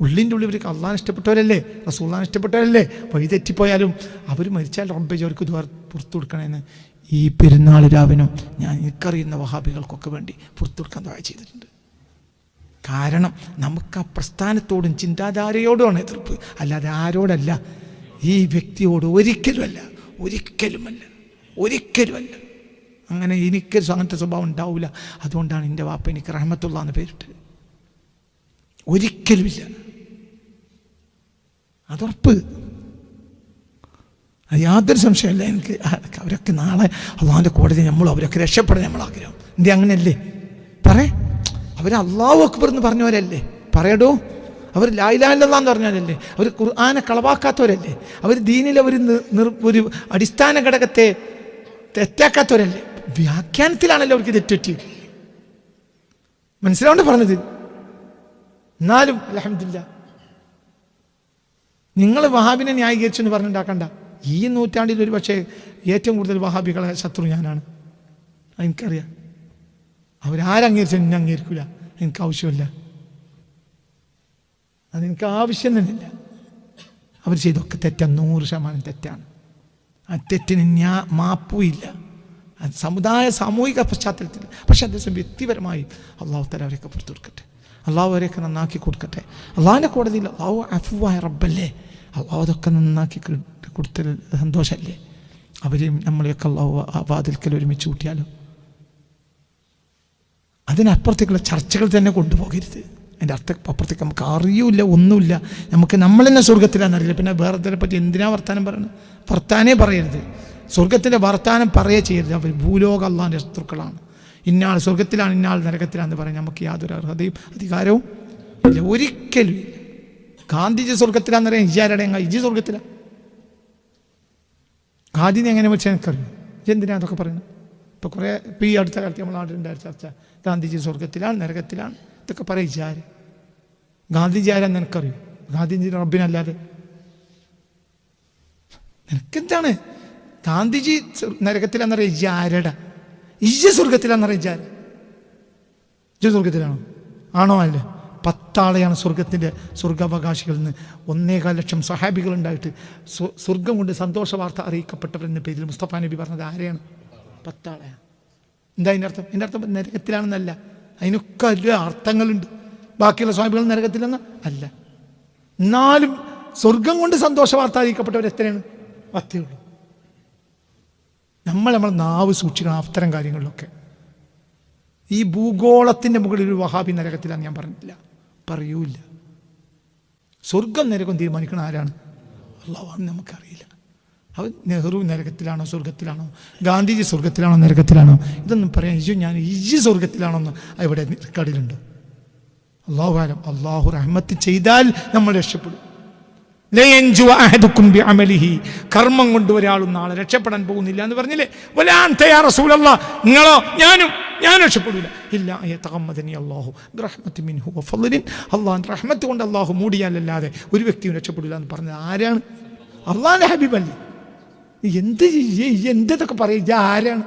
ഉള്ളിൻ്റെ ഉള്ളിൽ ഇവർക്ക് അള്ളാഹിനെ ഇഷ്ടപ്പെട്ടവരല്ലേ, റസൂലിനെ ഇഷ്ടപ്പെട്ടവരല്ലേ. വഴി തെറ്റിപ്പോയാലും അവർ മരിച്ചാൽ റബ്ബേ അവർക്ക് പുറത്തു കൊടുക്കണമെന്ന് ഈ പെരുന്നാൾ രാവിനും ഞാൻ എനിക്കറിയുന്ന വഹാബികൾക്കൊക്കെ വേണ്ടി പുറത്തു കൊടുക്കാൻ ദുആ ചെയ്തിട്ടുണ്ട്. കാരണം നമുക്ക് ആ പ്രസ്ഥാനത്തോടും ചിന്താധാരയോടുമാണ് എതിർപ്പ്, അല്ലാതെ ആരോടല്ല. ഈ വ്യക്തിയോട് ഒരിക്കലുമല്ല. അങ്ങനെ എനിക്കൊരു അങ്ങനത്തെ സ്വഭാവം ഉണ്ടാവില്ല. അതുകൊണ്ടാണ് എൻ്റെ വാപ്പ എനിക്ക് റഹ്മത്തുള്ള എന്ന് പേരിട്ട്. ഒരിക്കലുമില്ല, അതുറപ്പ്, അത് യാതൊരു സംശയമില്ല എനിക്ക്. അവരൊക്കെ നാളെ അള്ളാഹിൻ്റെ കോടതി അവരൊക്കെ രക്ഷപ്പെടാൻ നമ്മൾ ആഗ്രഹം. എന്തേ അങ്ങനെയല്ലേ? അവർ അല്ലാഹു അക്ബർ എന്ന് പറഞ്ഞവരല്ലേ? പറയടോ, അവർ ലാ ഇലാഹ ഇല്ലല്ലാഹ് എന്ന് പറഞ്ഞവരല്ലേ? അവർ ഖുർആനെ കളവാക്കാത്തവരല്ലേ? അവർ ദീനിൽ ഒരു അടിസ്ഥാന ഘടകത്തെ തെറ്റാക്കാത്തവരല്ലേ? വ്യാഖ്യാനത്തിലാണല്ലോ അവർക്ക് തെറ്റി. മനസ്സിലാവേണ്ട പറഞ്ഞത്. എന്നാലും അൽഹംദുലില്ലാഹ്, നിങ്ങൾ വഹാബിനെ ന്യായീകരിച്ചെന്ന് പറഞ്ഞുണ്ടാക്കണ്ട. ഈ നൂറ്റാണ്ടിൽ ഒരു പക്ഷേ ഏറ്റവും കൂടുതൽ വഹാബികളെ ശത്രു ഞാനാണ്, എനിക്കറിയാം. അവരാരംഗീകരിച്ചാൽ എന്നെ അംഗീകരിക്കില്ല, എനിക്ക് ആവശ്യമില്ല, അതെനിക്ക് ആവശ്യം തന്നെയില്ല. അവർ ചെയ്തൊക്കെ തെറ്റാണ്, 100% തെറ്റാണ്. ആ തെറ്റിന് മാപ്പുമില്ല. അത് സാമൂഹിക പശ്ചാത്തലത്തിൽ. പക്ഷെ അതേസമയം വ്യക്തിപരമായി അള്ളാഹു തആല അവരെയൊക്കെ പുറത്തു കൊടുക്കട്ടെ, അള്ളാഹു അവരെയൊക്കെ നന്നാക്കി കൊടുക്കട്ടെ. അള്ളാഹിൻ്റെ കോടതിയിൽ അള്ളാഹു അഫ്വായ റബ്ബല്ലേ, അള്ളാഹു അതൊക്കെ നന്നാക്കി കൊടുത്ത സന്തോഷമല്ലേ. അവരെയും നമ്മളെയൊക്കെ അള്ളാഹു ആ വാതിൽക്കൽ ഒരുമിച്ച് കൂട്ടിയാലോ. അതിനപ്പുറത്തേക്കുള്ള ചർച്ചകൾ തന്നെ കൊണ്ടുപോകരുത്. അതിൻ്റെ അപ്പുറത്തേക്ക് നമുക്ക് അറിയൂല, ഒന്നുമില്ല. നമ്മൾ തന്നെ സ്വർഗത്തിലാണെന്നറിയില്ല, പിന്നെ വേറെ പറ്റി എന്തിനാ വർത്താനം പറയണം? വർത്താനേ പറയരുത്. സ്വർഗത്തിൻ്റെ വർത്താനം പറയേ ചെയ്യരുത്. അവർ ഭൂലോക അള്ളാഹിൻ്റെ ശത്രുക്കളാണ്. ഇന്നാൾ സ്വർഗത്തിലാണ്, ഇന്നാൾ നരകത്തിലാണെന്ന് പറയാൻ നമുക്ക് യാതൊരു അർഹതയും അധികാരവും ഇല്ല, ഒരിക്കലും ഇല്ല. ഗാന്ധിജി സ്വർഗത്തിലാന്ന് പറയാൻ ഇജാരുടെ ഇജി സ്വർഗത്തിലാണ്. ഗാന്ധിനെ എങ്ങനെ വെച്ചാൽ എനിക്കറിയും. എന്തിനാണ് അതൊക്കെ പറയുന്നത്? ഇപ്പോൾ കുറേ ഈ അടുത്ത കാലത്ത് നമ്മൾ നാട്ടിലുണ്ടായ ചർച്ച, ഗാന്ധിജി സ്വർഗത്തിലാണ് നരകത്തിലാണ് ഇതൊക്കെ പറയാം. ഇജാര് ഗാന്ധിജി ആരാന്ന് എനിക്കറിയും? ഗാന്ധിജി റബ്ബിനല്ലാതെ നിനക്കെന്താണ്? ഗാന്ധിജി നരകത്തിലാന്ന് പറയാം ഇജാരടാ. ഇജ സ്വർഗത്തിലാന്ന് പറയാം ഇജാര. ഇജ സ്വർഗത്തിലാണോ? ആണോ? അല്ലേ? 10 ആളെയാണ് സ്വർഗത്തിൻ്റെ സ്വർഗാവകാശികളിൽ നിന്ന് 1.25 ലക്ഷം സഹാബികളുണ്ടായിട്ട് സ്വർഗം കൊണ്ട് സന്തോഷ വാർത്ത അറിയിക്കപ്പെട്ടവരെന്ന പേരിൽ മുസ്തഫ നബി പറഞ്ഞത് ആരെയാണ്? 10 ആളെയാണ്. എന്താ അതിൻ്റെ അർത്ഥം? എൻ്റെ അർത്ഥം നരകത്തിലാണെന്നല്ല, അതിനൊക്കെ വലിയ അർത്ഥങ്ങളുണ്ട്. ബാക്കിയുള്ള സ്വാമികൾ നരകത്തിലെന്ന് അല്ല. എന്നാലും സ്വർഗം കൊണ്ട് സന്തോഷ വാർത്ത അറിയിക്കപ്പെട്ടവർ എത്രയാണ്? 10 ഉള്ളൂ. നമ്മൾ നാവ് സൂക്ഷിക്കണം അത്തരം കാര്യങ്ങളിലൊക്കെ. ഈ ഭൂഗോളത്തിൻ്റെ മുകളിൽ ഒരു വഹാബി നരകത്തിലാന്ന് ഞാൻ പറഞ്ഞില്ല, പറയൂല. സ്വർഗം നരകം തീരുമാനിക്കണം ആരാണ്? അള്ളാഹുവാണെന്ന് നമുക്കറിയില്ല. അവൻ നെഹ്റു നരകത്തിലാണോ സ്വർഗത്തിലാണോ, ഗാന്ധിജി സ്വർഗത്തിലാണോ നരകത്തിലാണോ, ഇതൊന്നും പറയാൻ ഞാൻ സ്വർഗത്തിലാണോന്ന് ഇവിടെ റെക്കോർഡിലുണ്ട്. അള്ളാഹു ആലം. അള്ളാഹു റഹ്മത്ത് ചെയ്താൽ നമ്മൾ രക്ഷപ്പെടും. കർമ്മം കൊണ്ട് ഒരാളും നാളെ രക്ഷപ്പെടാൻ പോകുന്നില്ല എന്ന് പറഞ്ഞില്ലേ? നിങ്ങളോ ഞാൻ രക്ഷപ്പെടില്ല. അള്ളാഹുവിന്റെ റഹ്മത്ത് കൊണ്ട് അള്ളാഹു മൂടിയാലല്ലാതെ ഒരു വ്യക്തിയും രക്ഷപ്പെടില്ല എന്ന് പറഞ്ഞത് ആരാണ്? അള്ളാഹിന്റെ ഹബീബല്ലേ. എന്തൊക്കെ പറയുക? ആരാണ്?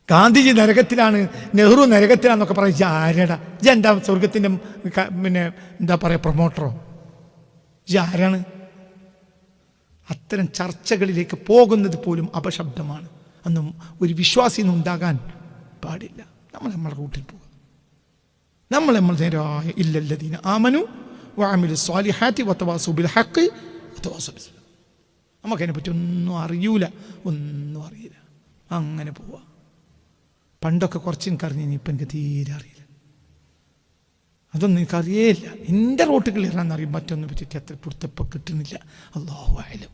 ഗാന്ധിജി നരകത്തിലാണ്, നെഹ്റു നരകത്തിലാന്നൊക്കെ പറയുക ആരടാ? എന്താ സ്വർഗത്തിന്റെ എന്താ പറയാ പ്രൊമോട്ടറോ? ആരാണ്? അത്തരം ചർച്ചകളിലേക്ക് പോകുന്നത് പോലും അപശബ്ദമാണ്. അന്നും ഒരു വിശ്വാസി ഉണ്ടാകാൻ പാടില്ല. നമ്മളെ റൂട്ടിൽ പോകുക. നമ്മൾ നേരായ ഇല്ലല്ലദീന ആമനു വഅമിലു സ്വാലിഹാത്തി വതവാസു ബിൽ ഹഖ് വതവാസു ബിസ്. നമുക്കതിനെ പറ്റി ഒന്നും അറിയില്ല. അങ്ങനെ പോവാ. പണ്ടൊക്കെ കുറച്ച് എനിക്കറിഞ്ഞു, ഇപ്പം എനിക്ക് തീരെ അറിയില്ല. അതൊന്നും എനിക്കറിയേയില്ല. എൻ്റെ റോട്ട് ക്ലിയറാന്ന് അറിയും, മറ്റൊന്നും പറ്റിയിട്ട് അത്ര പുറത്തപ്പം കിട്ടുന്നില്ല. അല്ലാഹു അഅലം.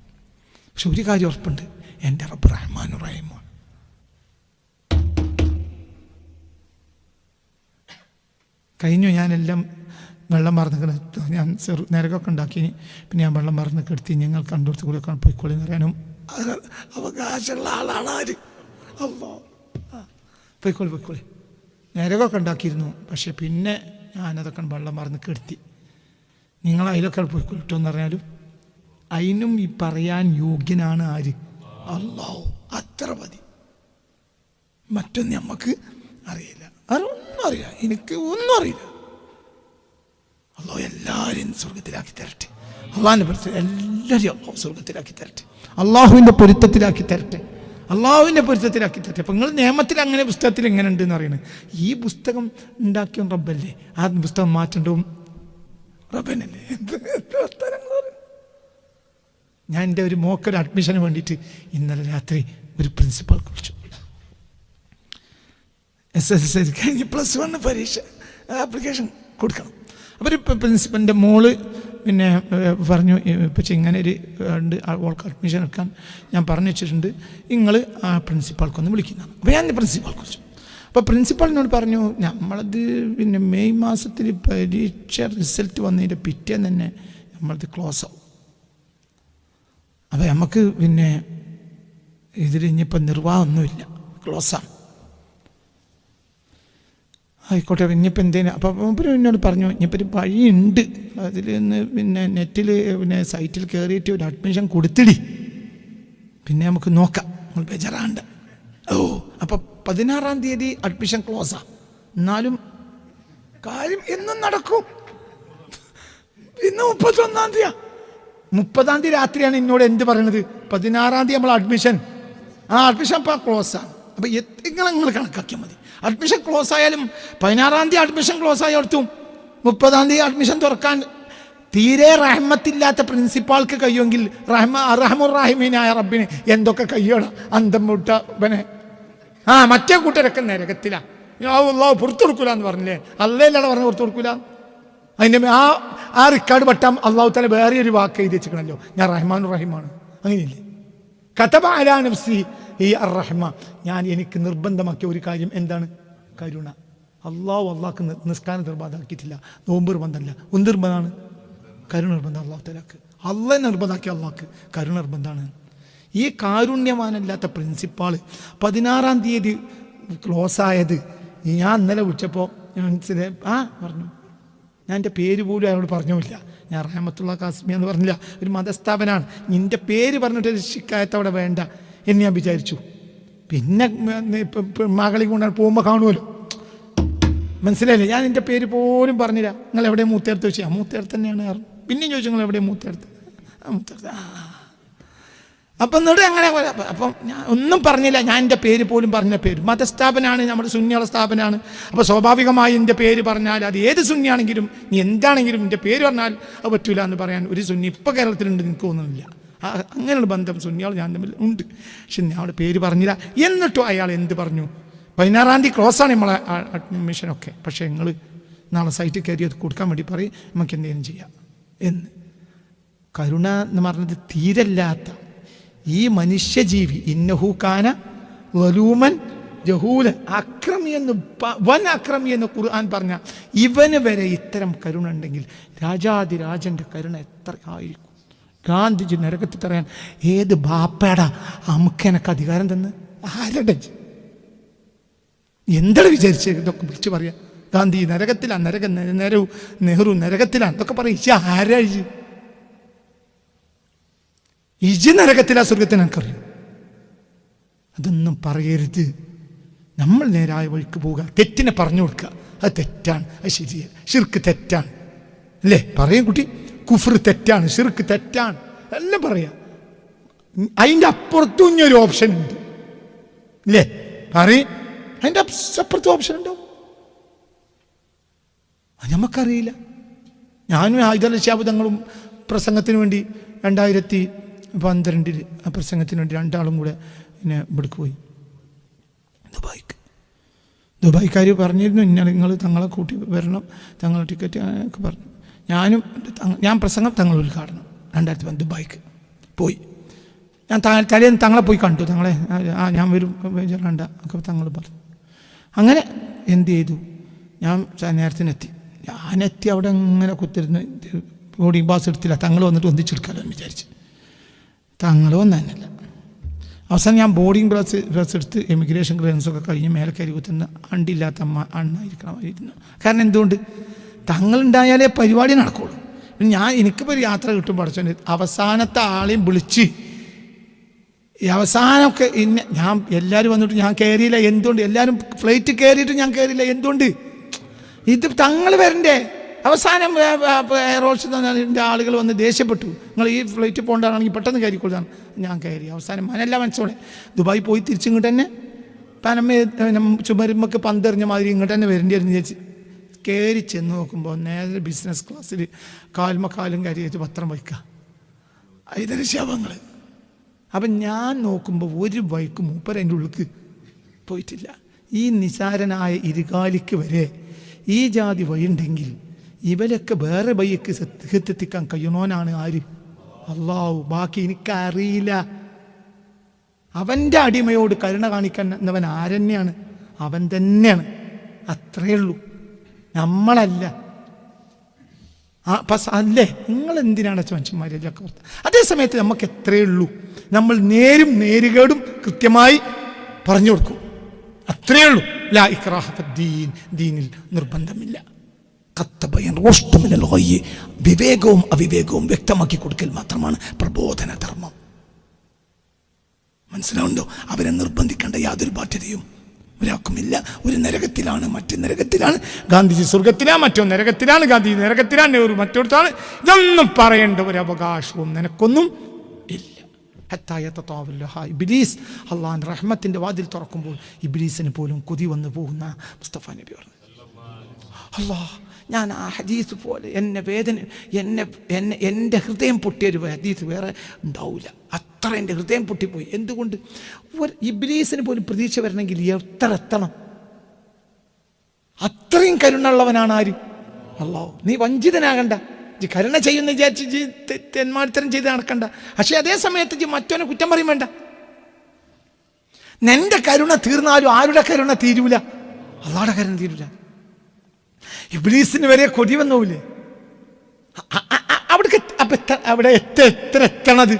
പക്ഷെ ഒരു കാര്യം ഉറപ്പുണ്ട്, എൻ്റെ റബ്ബ് റഹ്മാനു റഹീമാണ്. കഴിഞ്ഞു. ഞാനെല്ലാം വെള്ളം മറന്ന് ഞാൻ നരകമൊക്കെ ഉണ്ടാക്കി. പിന്നെ ഞാൻ വെള്ളം മറന്ന് കെടുത്തി. ഞങ്ങൾ കണ്ടുകൊടുത്ത് കൂടെ പോയിക്കോളി എന്ന് പറയാനും അവകാശമുള്ള ആളാണ് ആര്? അല്ലാഹ്. പോയിക്കോളി. നരകമൊക്കെ ഉണ്ടാക്കിയിരുന്നു. പക്ഷെ പിന്നെ ഞാനതൊക്കെ വെള്ളം മറന്ന് കെടുത്തി. നിങ്ങൾ അതിലൊക്കെ പോയിക്കൊള്ളട്ടോ എന്ന് പറഞ്ഞാലും അതിനും ഈ പറയാൻ യോഗ്യനാണ് ആര്? അല്ലാഹു. അത്ര മതി. മറ്റൊന്നും നമുക്ക് അറിയില്ല. അതൊന്നും അറിയാം. എനിക്ക് ഒന്നും അറിയില്ല. അല്ലാഹു എല്ലാവരെയും സ്വർഗത്തിലാക്കി തരട്ടെ. അള്ളാഹിൻ്റെ പൊരുത്തം എല്ലാവരെയും അല്ലാഹു സ്വർഗത്തിലാക്കി തരട്ടെ. അള്ളാഹുവിൻ്റെ പൊരുത്തത്തിലാക്കി തരട്ടെ. അപ്പം നിങ്ങൾ നിയമത്തിൽ അങ്ങനെ പുസ്തകത്തിൽ എങ്ങനെ ഉണ്ടെന്ന് പറയുന്നത്? ഈ പുസ്തകം ഉണ്ടാക്കിയ റബ്ബല്ലേ, ആ പുസ്തകം മാറ്റേണ്ടതും റബ്ബനല്ലേ? ഞാൻ എൻ്റെ ഒരു മോക്കൊരു അഡ്മിഷന് വേണ്ടിയിട്ട് ഇന്നലെ രാത്രി ഒരു പ്രിൻസിപ്പാൾ കുറിച്ചു. SSLC കഴിഞ്ഞ് +1 പരീക്ഷ ആപ്ലിക്കേഷൻ കൊടുക്കണം. അവർ പ്രിൻസിപ്പലിൻ്റെ മോള് പിന്നെ പറഞ്ഞു, ഇപ്പം ഇങ്ങനെ ഒരു ഉണ്ട് അവൾക്ക് അഡ്മിഷൻ എടുക്കാൻ ഞാൻ പറഞ്ഞു വെച്ചിട്ടുണ്ട്, നിങ്ങൾ ആ പ്രിൻസിപ്പാൾക്കൊന്ന് വിളിക്കുന്നതാണ്. അപ്പോൾ ഞാൻ പ്രിൻസിപ്പാൾക്ക് വിളിച്ചു. അപ്പോൾ പ്രിൻസിപ്പാളിനോട് പറഞ്ഞു, നമ്മളത് പിന്നെ മെയ് മാസത്തിൽ പരീക്ഷ റിസൾട്ട് വന്നതിൻ്റെ പിറ്റേന്ന് തന്നെ നമ്മളത് ക്ലോസ് ആവും. അപ്പോൾ നമുക്ക് പിന്നെ ഇതിൽ ഇനിയിപ്പോൾ നിർവാഹമൊന്നുമില്ല, ക്ലോസാണ്. ആയിക്കോട്ടെ, ഇനിയിപ്പോൾ എന്തേലും. അപ്പോൾ എന്നോട് പറഞ്ഞു, ഇനിയിപ്പോൾ ഒരു വഴിയുണ്ട്, അതിൽ നിന്ന് പിന്നെ നെറ്റിൽ പിന്നെ സൈറ്റിൽ കയറിയിട്ട് ഒരു അഡ്മിഷൻ കൊടുത്തിടി, പിന്നെ നമുക്ക് നോക്കാം, നമ്മൾ ബേജാറാണ്ട. അപ്പോൾ 16-ാം തീയതി അഡ്മിഷൻ ക്ലോസാണ്. എന്നാലും കാര്യം എന്നും നടക്കും. ഇന്ന് 31-ാം തീയതിയാണ്. 30-ാം തീയതി രാത്രിയാണ് എന്നോട് എന്ത് പറയണത്? 16-ാം തീയതി നമ്മൾ അഡ്മിഷൻ ഇപ്പോൾ ക്ലോസാണ്. അപ്പോൾ നിങ്ങൾ കണക്കാക്കിയാൽ മതി. അഡ്മിഷൻ ക്ലോസ് ആയാലും 16-ാം തീയതി അഡ്മിഷൻ ക്ലോസ് ആയോടത്തും 30-ാം തീയതി അഡ്മിഷൻ തുറക്കാൻ തീരെ റഹ്മത്തില്ലാത്ത പ്രിൻസിപ്പാൾക്ക് കഴിയുമെങ്കിൽ റഹ്മുറാഹിമീനായ റബ്ബിന് എന്തൊക്കെ കഴിയണം? അന്തം മുട്ടനെ മറ്റേ കൂട്ടരൊക്കെ നരകത്തിലാണ്. അല്ലാഹു പുറത്തു കൊടുക്കൂല എന്ന് പറഞ്ഞില്ലേ? അല്ലേലാണ് പറഞ്ഞ് പുറത്തു കൊടുക്കൂല. അതിൻ്റെ ആ റിക്കാർഡ് പട്ടാം അള്ളാഹു തആല വേറെ ഒരു വാക്ക് എഴുതി വെച്ചിരിക്കണല്ലോ, ഞാൻ റഹ്മാൻ റഹീമാണ്. അങ്ങനെയില്ലേ? കതബ അലാ നഫ്സി ഈ അർറഹ്മ, ഞാൻ എനിക്ക് നിർബന്ധമാക്കിയ ഒരു കാര്യം എന്താണ്? കരുണ. അള്ളാഹ്ക്ക് നിസ്കാരം നിർബന്ധമാക്കിയിട്ടില്ല, നോമ്പ് നിർബന്ധമല്ല. ഒന്ന് നിർബന്ധമാണ് കരുണ നിർബന്ധം. അള്ളാഹു തആലക്ക് അള്ളാഹ് നിർബന്ധമാക്കിയ അള്ളാഹ്ക്ക് കരുണ നിർബന്ധമാണ്. ഈ കാരുണ്യവാനല്ലാത്ത പ്രിൻസിപ്പാള് 16-ാം തീയതി ക്ലോസ് ആയത് ഞാൻ ഇന്നലെ വിളിച്ചപ്പോൾ ഞാൻ പറഞ്ഞു. ഞാൻ എൻ്റെ പേര് പോലും അയാളോട് പറഞ്ഞില്ല. ഞാൻ റഹ്മത്തുള്ള കാസ്മി എന്ന് പറഞ്ഞില്ല, ഒരു മതസ്ഥാപനമാണ്. നിൻ്റെ പേര് പറഞ്ഞിട്ട് ശിക്കായത്ത് അവിടെ വേണ്ട എന്ന് ഞാൻ വിചാരിച്ചു. പിന്നെ മകളി കൊണ്ടാണ് പോകുമ്പോൾ കാണുമല്ലോ, മനസ്സിലായില്ലേ? ഞാൻ എൻ്റെ പേര് പോലും പറഞ്ഞില്ല. നിങ്ങൾ എവിടെ മൂത്തേർത്ത് വെച്ചാൽ മൂത്തേർത്ത് തന്നെയാണ് കാരണം. പിന്നെയും ചോദിച്ചു നിങ്ങൾ എവിടെ മൂത്തേർത്ത്? മൂത്തേർത്ത്. അപ്പം എന്നിട്ട് അങ്ങനെ അപ്പം ഞാൻ ഒന്നും പറഞ്ഞില്ല. ഞാൻ എൻ്റെ പേര് പോലും പറഞ്ഞ പേര് മതസ്ഥാപനമാണ്, നമ്മുടെ സുന്നിയുള്ള സ്ഥാപനമാണ്. അപ്പോൾ സ്വാഭാവികമായി എൻ്റെ പേര് പറഞ്ഞാൽ അത് ഏത് സുന്നിയാണെങ്കിലും നീ എന്താണെങ്കിലും എൻ്റെ പേര് പറഞ്ഞാൽ അത് പറ്റൂല എന്ന് പറയാൻ ഒരു സുന്നി ഇപ്പോൾ കേരളത്തിലുണ്ട് എനിക്ക് തോന്നുന്നില്ല. അങ്ങനെയുള്ള ബന്ധം സുന്നിയാൾ ഞാൻ തമ്മിൽ ഉണ്ട്. പക്ഷെ ഞാൻ അവിടെ പേര് പറഞ്ഞില്ല. എന്നിട്ടും അയാൾ എന്ത് പറഞ്ഞു? 16-ാം തീയതി ക്ലോസാണ് നമ്മളെ അഡ്മിഷനൊക്കെ, പക്ഷേ നിങ്ങൾ നാളെ സൈറ്റിൽ കയറി അത് കൊടുക്കാൻ വേണ്ടി പറയും, നമുക്ക് എന്തെങ്കിലും ചെയ്യാം എന്ന്. കരുണ എന്ന് പറഞ്ഞത് തീരല്ലാത്ത ഈ മനുഷ്യജീവി ഇന്നഹു കാന വലൂമൻ ജഹൂലൻ, അക്രമി എന്ന് വൻ അക്രമി എന്ന് ഖുർആൻ പറഞ്ഞ ഇവന് വരെ ഇത്തരം കരുണ ഉണ്ടെങ്കിൽ രാജാതിരാജൻ്റെ കരുണ എത്ര ആയിരിക്കും? ഗാന്ധിജി നരകത്തിൽ പറയാൻ ഏത് ബാപ്പയുടെ അമുക്ക് എനക്ക് അധികാരം തന്ന്? ആരുടെ എന്താണ് വിചാരിച്ചത്? ഇതൊക്കെ വിളിച്ചു പറയാം. ഗാന്ധി നരകത്തിലാണ്, നെഹ്റു നരകത്തിലാണ്, ഇതൊക്കെ പറയും. ആരാ ഇജ് നരകത്തിലാ സ്വർഗത്തിന് എനിക്കറിയും. അതൊന്നും പറയരുത്. നമ്മൾ നേരായ വഴിക്ക് പോവുക, തെറ്റിനെ പറഞ്ഞു കൊടുക്കുക. അത് തെറ്റാണ്, അത് ശരിയല്ല, ഷിർക്ക് തെറ്റാണ് അല്ലേ? പറയും കുട്ടി, കുഫ്ർ തെറ്റാണ്, ഷിർക്ക് തെറ്റാണ് എല്ലാം പറയാം. അതിൻ്റെ അപ്പുറത്തും ഇനിയൊരു ഓപ്ഷൻ ഉണ്ട് അല്ലേ? പറയും, അതിൻ്റെ അപ്പുറത്തും ഓപ്ഷൻ ഉണ്ടാവും. അത് നമുക്കറിയില്ല. ഞാനും ഹൈദർ ശാബുദങ്ങളും പ്രസംഗത്തിന് വേണ്ടി 2012 ആ പ്രസംഗത്തിന് വേണ്ടി രണ്ടാളും കൂടെ പിന്നെ ഇവിടേക്ക് പോയി, ദുബായ്ക്കാർ പറഞ്ഞിരുന്നു നിങ്ങൾ തങ്ങളെ കൂട്ടി വരണം, തങ്ങളെ ടിക്കറ്റ് ഒക്കെ പറഞ്ഞു. ഞാൻ പ്രസംഗം തങ്ങൾ ഉദ്ഘാടനം 2010 ദുബായ്ക്ക് പോയി. ഞാൻ തലേന്ന് തങ്ങളെ പോയി കണ്ടു. തങ്ങളെ ഞാൻ വരും വേണ്ട ഒക്കെ തങ്ങൾ പറഞ്ഞു. അങ്ങനെ എന്ത് ചെയ്തു, ഞാൻ നേരത്തിനെത്തി. ഞാനെത്തി അവിടെ ഇങ്ങനെ കുത്തിരുന്ന് ബോർഡിംഗ് പാസ് എടുത്തില്ല. തങ്ങൾ വന്നിട്ട് ഒന്നിച്ചെടുക്കാമല്ലോ എന്ന് വിചാരിച്ച്. തങ്ങൾ വന്നതന്നെയല്ല. അവസാനം ഞാൻ ബോർഡിംഗ് പാസ് എടുത്ത് എമിഗ്രേഷൻ ക്ലിയറൻസൊക്കെ കഴിഞ്ഞ് മേലെ കയറി കുത്തുന്ന അണ്ടില്ലാത്ത അണ്ണായിരിക്കണമായിരുന്നു. കാരണം എന്തുകൊണ്ട്? തങ്ങളുണ്ടായാലേ പരിപാടി നടക്കുള്ളൂ. പിന്നെ എനിക്കിപ്പോൾ ഒരു യാത്ര കിട്ടും പഠിച്ചോണ്ട് അവസാനത്തെ ആളെയും വിളിച്ച് ഈ അവസാനമൊക്കെ ഞാൻ എല്ലാവരും വന്നിട്ട് ഞാൻ കയറിയില്ല. എന്തുകൊണ്ട്? എല്ലാവരും ഫ്ലൈറ്റ് കയറിയിട്ട് ഞാൻ കയറിയില്ല. എന്തുകൊണ്ട്? ഇത് തങ്ങൾ വരണ്ടേ? അവസാനം എയർ ഹോസ്റ്റലിൻ്റെ ആളുകൾ വന്ന് ദേഷ്യപ്പെട്ടു, നിങ്ങൾ ഈ ഫ്ലൈറ്റ് പോകേണ്ടതാണെങ്കിൽ പെട്ടെന്ന് കയറിക്കൊള്ളാണ്. ഞാൻ കയറി. അവസാനം മനല്ല മനസ്സോടെ ദുബായി പോയി തിരിച്ചിങ്ങോട്ട് തന്നെ പനമ്മ ചുമരുമ്പക്ക് പന്തെറിഞ്ഞ മാതിരി ഇങ്ങോട്ട് തന്നെ വരേണ്ടിയായിരുന്നു വിചാരിച്ച് കയറി ചെന്ന് നോക്കുമ്പോൾ നേരെ ബിസിനസ് ക്ലാസ്സിൽ കാലും കയറി വെച്ച് പത്രം വയ്ക്കുക, ഇതിന് ശവങ്ങൾ. അപ്പം ഞാൻ നോക്കുമ്പോൾ ഒരു ബൈക്ക് മൂപ്പർ അതിൻ്റെ ഉള്ളിക്ക് പോയിട്ടില്ല. ഈ നിസാരനായ ഇരുകാലിക്ക് വരെ ഈ ജാതി വഴിയുണ്ടെങ്കിൽ ഇവരൊക്കെ വേറെ ബൈക്ക് എത്തിക്കാൻ കഴിയണോനാണ് ആര്? അള്ളാഹു. ബാക്കി എനിക്കറിയില്ല. അവൻ്റെ അടിമയോട് കരുണ കാണിക്കുന്നവൻ ആരെന്നെയാണ്? അവൻ തന്നെയാണ്. അത്രയേ ഉള്ളൂ, നമ്മളല്ല. അല്ലേ? നിങ്ങൾ എന്തിനാണ് മനുഷ്യന്മാരെല്ലാം? അതേസമയത്ത് നമുക്ക് എത്രയേ ഉള്ളൂ, നമ്മൾ നേരുകേടും കൃത്യമായി പറഞ്ഞു കൊടുക്കും. അത്രയേ ഉള്ളൂ. ലാ ഇക്റാഹ ഫദ്ദീൻ, ദീനിൽ നിർബന്ധമില്ല. വിവേകവും അവിവേകവും വ്യക്തമാക്കി കൊടുക്കൽ മാത്രമാണ് പ്രബോധന ധർമ്മം. മനസ്സിലാവുണ്ടോ? അവരെ നിർബന്ധിക്കേണ്ട യാതൊരു ബാധ്യതയും ഒരാൾക്കുമില്ല. ഒരു നരകത്തിലാണ്, മറ്റു നരകത്തിലാണ്. ഗാന്ധിജി സ്വർഗത്തിലാണ്, മറ്റോ നരകത്തിലാണ്. ഗാന്ധിജി നരകത്തിലാണ്, നെഹ്റു മറ്റോടത്താണ്. ഇതൊന്നും പറയേണ്ട ഒരു അവകാശവും നിനക്കൊന്നും ഇല്ല. ഇബ്ലീസ് അള്ളാഹുവിൻ്റെ റഹ്മത്തിൻ്റെ വാതിൽ തുറക്കുമ്പോൾ ഇബ്ലീസിന് പോലും കൊതി വന്നു പോകുന്ന മുസ്തഫ നബി പറഞ്ഞു, അല്ലാഹ്, ഞാൻ ആ ഹദീസ് പോലെ എൻ്റെ ഹൃദയം പൊട്ടിയൊരു ഹദീസ് വേറെ ഉണ്ടാവില്ല. അത്ര എൻ്റെ ഹൃദയം പൊട്ടിപ്പോയി. എന്തുകൊണ്ട്? ഇബ്ലീസിന് പോലും പ്രതീക്ഷ വരണമെങ്കിൽ എത്ര എത്തണം? അത്രയും കരുണുള്ളവനാണ് ആര്? അല്ലാഹു. നീ വഞ്ചിതനാകണ്ട. കരുണ ചെയ്യുന്ന വിചാരിച്ച് തെന്മാടിത്തരം ചെയ്ത് നടക്കണ്ട. പക്ഷേ അതേ സമയത്ത് മറ്റവനെ കുറ്റം പറയും വേണ്ട. നിന്റെ കരുണ തീർന്നാലും ആരുടെ കരുണ തീരൂല? അള്ളാഹുടെ കരുണ തീരൂല. ഇബ്ലീസിന് വരെ കൊതി വന്നൂലേ? അവിടെ എത്ര എത്തണത്?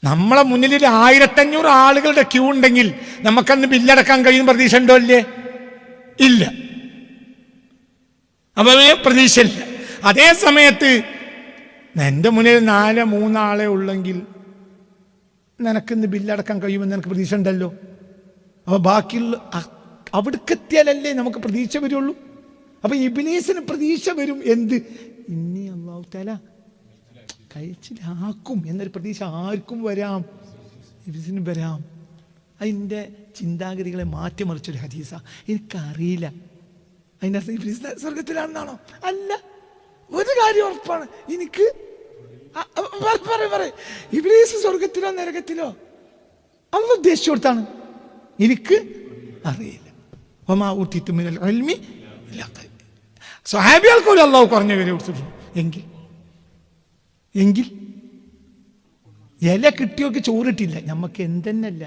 നമ്മളെ മുന്നിൽ 1500 ആളുകളുടെ ക്യൂ ഉണ്ടെങ്കിൽ നമുക്കന്ന് ബില്ലടക്കാൻ കഴിയുന്ന പ്രതീക്ഷ ഉണ്ടോ? ഇല്ലേ? ഇല്ല. അപ്പൊ പ്രതീക്ഷയില്ല. അതേ സമയത്ത് എൻ്റെ മുന്നിൽ 4-3 ആളെ ഉള്ളെങ്കിൽ നിനക്കിന്ന് ബില്ലടക്കാൻ കഴിയുമെന്ന് എനിക്ക് പ്രതീക്ഷ ഉണ്ടല്ലോ. അപ്പൊ ബാക്കിയുള്ള അവിടേക്കെത്തിയാലല്ലേ നമുക്ക് പ്രതീക്ഷ വരുള്ളൂ. അപ്പൊ ഇബ്ലീസിന് പ്രതീക്ഷ വരും. എന്ത്? ഇനി അല്ലാഹു തആല കഴിച്ചിലാക്കും എന്നൊരു പ്രതീക്ഷ ആർക്കും വരാം, ഇബ്ലീസിന് വരാം. അതിൻ്റെ ചിന്താഗതികളെ മാറ്റിമറിച്ചൊരു ഹദീസാ. എനിക്കറിയില്ല അതിൻ്റെ അർത്ഥം ഇബ്ലീസ് സ്വർഗത്തിലാണെന്നാണോ? അല്ല, ഒരു കാര്യം ഉറപ്പാണ്. എനിക്ക് ഇബ്ലീസ് സ്വർഗത്തിലോ നരകത്തിലോ അള്ളാഹു ഉദ്ദേശിച്ചു കൊടുത്താണ്. എനിക്ക് അറിയില്ല. സ്വഹാബികൾക്കൊരു അള്ളാഹു കുറഞ്ഞ വില കൊടുത്തിട്ടു. എങ്കിൽ ഇല കിട്ടിയൊക്കെ ചോറിട്ടില്ല. നമുക്ക് എന്തെന്നല്ല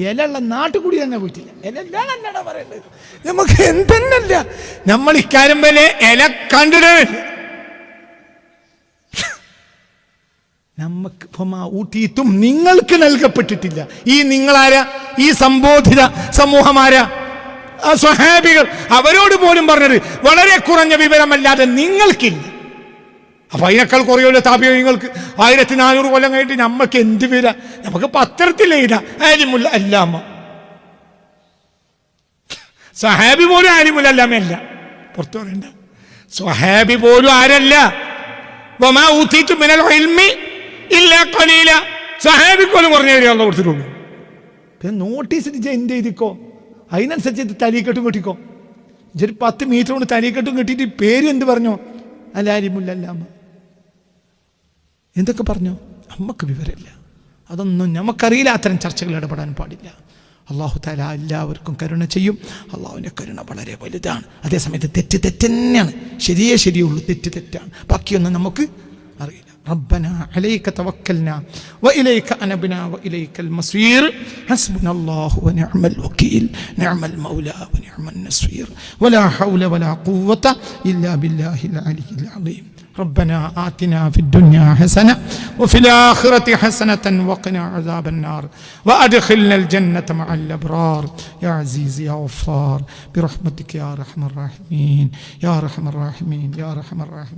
ഇല ഉള്ള നാട്ടുകൂടി തന്നെ പോയിട്ടില്ല. ഇല അല്ലാന്നല്ലടാ പറയണ്ടത്. നമുക്ക് എന്തെന്നല്ല. നമ്മൾ ഇക്കാര്യം പോലെ ഇല കണ്ടിടമില്ല. നമുക്ക് ഊട്ടിയിട്ടും നിങ്ങൾക്ക് നൽകപ്പെട്ടിട്ടില്ല. ഈ നിങ്ങളാരാ? ഈ സംബോധിത സമൂഹമാരാ? സ്വഹാബികൾ. അവരോട് പോലും പറഞ്ഞത് വളരെ കുറഞ്ഞ വിവരമല്ലാതെ നിങ്ങൾക്കില്ല. അപ്പൊ അതിനേക്കാൾ കുറയുമല്ലോ താപികങ്ങൾക്ക്. 1400 കൊല്ലം കഴിഞ്ഞിട്ട് നമ്മൾക്ക് എന്ത് വരാ? നമുക്ക് പത്രത്തിൽ എഴുതാം ആലിമുൽ അല്ലാമ. സ്വഹാബി പോലും ആലിമുൽ അല്ലാമയല്ല. പുറത്തു പറയണ്ട. സ്വഹാബി പോലും ആരല്ല? വമാ ഊതീതു മിനൽ ഇൽമി ഇല്ലാ ഖലീല. സ്വഹാബിക്ക് പോലും കുറഞ്ഞ വരെ അള്ളാഹു കൊടുത്തിട്ടുള്ളൂ. പിന്നെ നോട്ടീസ് എന്ത് എഴുതിക്കോ, അതിനനുസരിച്ച് തലീക്കെട്ടും കെട്ടിക്കോ. ഇതൊരു 10 മീറ്റർ കൊണ്ട് തലീക്കെട്ടും കെട്ടിയിട്ട് പേര് എന്ത് പറഞ്ഞോ? അലാലിമുല്ലല്ലാമ. എന്തൊക്കെ പറഞ്ഞോ? നമുക്ക് വിവരമില്ല. അതൊന്നും നമുക്കറിയില്ല. അത്തരം ചർച്ചകൾ ഇടപെടാൻ പാടില്ല. അള്ളാഹു തആല എല്ലാവർക്കും കരുണ ചെയ്യും. അള്ളാഹുവിൻ്റെ കരുണ വളരെ വലുതാണ്. അതേസമയത്ത് തെറ്റ് തന്നെയാണ്. ശരിയുള്ളൂ, തെറ്റാണ്. ബാക്കിയൊന്നും നമുക്ക് അറിയില്ല. ربنا عليك توكلنا وإليك أنبنا وإليك المصير حسبنا الله ونعم الوكيل نعم المولى ونعم النصير ولا حول ولا قوة إلا بالله العلي العظيم ربنا آتنا في الدنيا حسنة وفي الآخرة حسنة وقنا عذاب النار وأدخلنا الجنة مع الأبرار يا عزيز يا غفار برحمتك يا أرحم الراحمين يا أرحم الراحمين يا أرحم الراحمين.